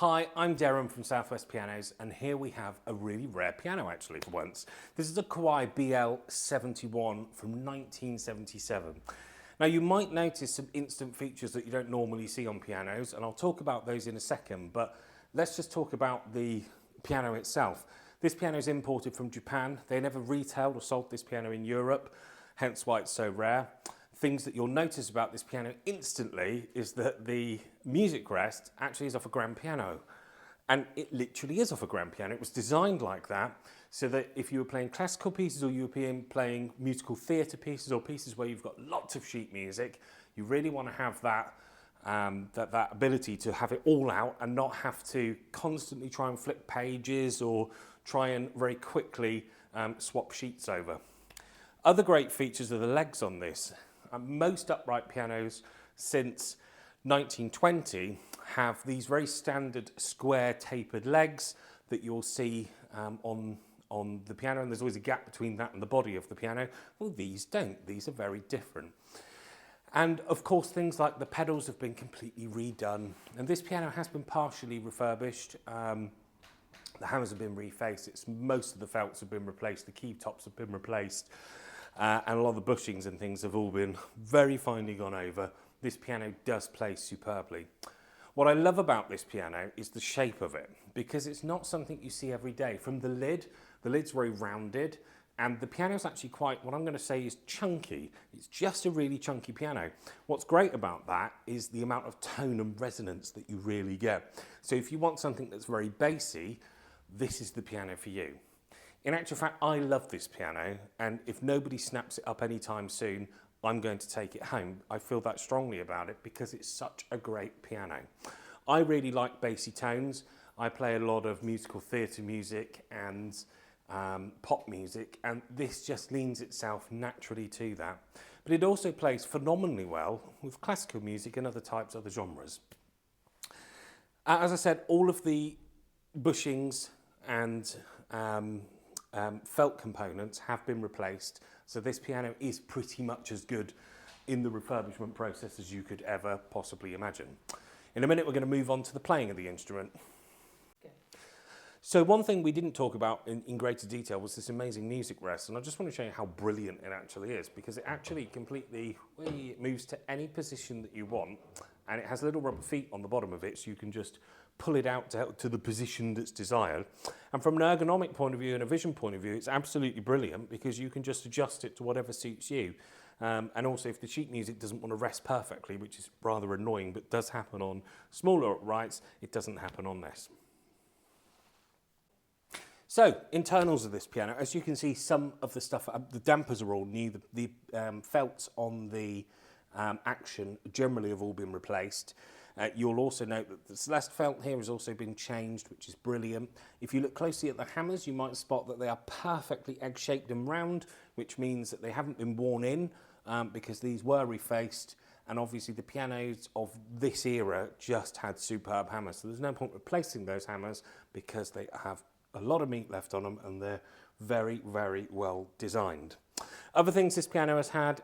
Hi, I'm Darren from Southwest Pianos, and here we have a really rare piano actually for once. This is a Kawai BL-71 from 1977. Now you might notice some instant features that you don't normally see on pianos, and I'll talk about those in a second, but let's just talk about the piano itself. This piano is imported from Japan. They never retailed or sold this piano in Europe, hence why it's so rare. Things that you'll notice about this piano instantly is that the music rest actually is off a grand piano. And it literally is off a grand piano. It was designed like that so that if you were playing classical pieces or you were playing musical theatre pieces or pieces where you've got lots of sheet music, you really want to have that, that ability to have it all out and not have to constantly try and flip pages or try and very quickly swap sheets over. Other great features are the legs on this. Most upright pianos since 1920 have these very standard square tapered legs that you'll see on the piano, and there's always a gap between that and the body of the piano. Well, these don't. These are very different. And of course, things like the pedals have been completely redone, and this piano has been partially refurbished. The hammers have been refaced. Most of the felts have been replaced. The key tops have been replaced. And a lot of the bushings and things have all been very finely gone over. This piano does play superbly. What I love about this piano is the shape of it, because it's not something you see every day. From the lid's very rounded, and the piano's actually quite, what I'm going to say is chunky. It's just a really chunky piano. What's great about that is the amount of tone and resonance that you really get. So if you want something that's very bassy, this is the piano for you. In actual fact, I love this piano, and if nobody snaps it up anytime soon, I'm going to take it home. I feel that strongly about it because it's such a great piano. I really like bassy tones. I play a lot of musical theatre music and pop music, and this just leans itself naturally to that. But it also plays phenomenally well with classical music and other types, other genres. As I said, all of the bushings and felt components have been replaced, so this piano is pretty much as good in the refurbishment process as you could ever possibly imagine. In a minute we're going to move on to the playing of the instrument. Okay. So one thing we didn't talk about in greater detail was this amazing music rest, and I just want to show you how brilliant it actually is, because it actually completely it moves to any position that you want, and it has little rubber feet on the bottom of it, so you can just pull it out to the position that's desired. And from an ergonomic point of view and a vision point of view, it's absolutely brilliant because you can just adjust it to whatever suits you. And also if the sheet music doesn't want to rest perfectly, which is rather annoying but does happen on smaller uprights, it doesn't happen on this. So, internals of this piano, as you can see, some of the stuff, the dampers are all new, the felts on the action generally have all been replaced. You'll also note that the Celeste felt here has also been changed, which is brilliant. If you look closely at the hammers, you might spot that they are perfectly egg-shaped and round, which means that they haven't been worn in because these were refaced. And obviously the pianos of this era just had superb hammers. So there's no point replacing those hammers because they have a lot of meat left on them and they're very, very well designed. Other things this piano has had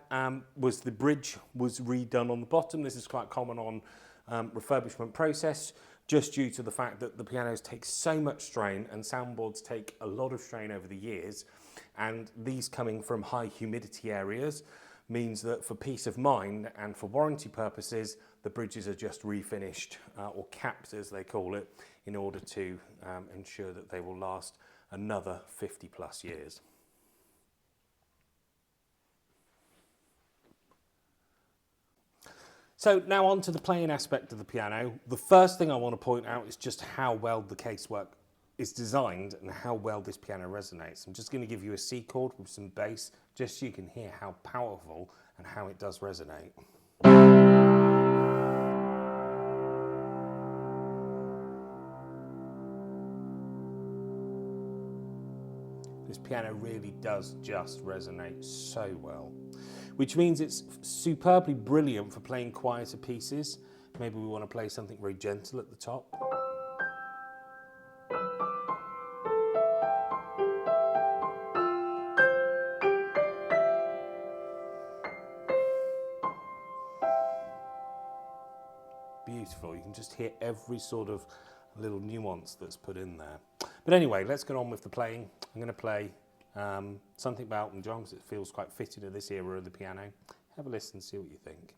was the bridge was redone on the bottom. This is quite common on refurbishment process, just due to the fact that the pianos take so much strain and soundboards take a lot of strain over the years, and these coming from high humidity areas means that for peace of mind and for warranty purposes, the bridges are just refinished or capped as they call it, in order to ensure that they will last another 50 plus years. So now on to the playing aspect of the piano. The first thing I want to point out is just how well the casework is designed and how well this piano resonates. I'm just going to give you a C chord with some bass, just so you can hear how powerful and how it does resonate. This piano really does just resonate so well, which means it's superbly brilliant for playing quieter pieces. Maybe we want to play something very gentle at the top. Beautiful, you can just hear every sort of little nuance that's put in there. But anyway, let's get on with the playing. I'm going to play something by Elton John because it feels quite fitting to this era of the piano. Have a listen and see what you think.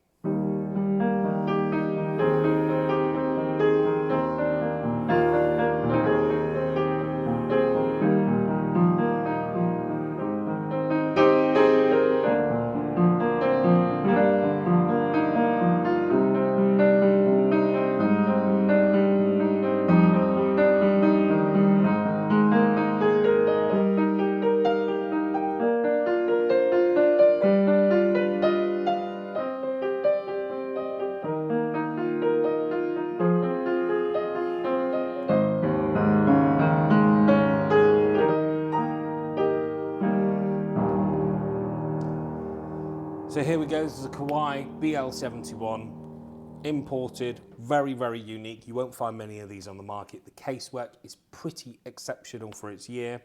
So here we go, this is a Kawai BL-71, imported, very, very unique. You won't find many of these on the market. The casework is pretty exceptional for its year.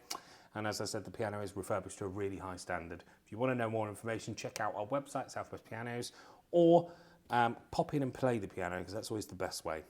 And as I said, the piano is refurbished to a really high standard. If you want to know more information, check out our website, Southwest Pianos, or pop in and play the piano, because that's always the best way.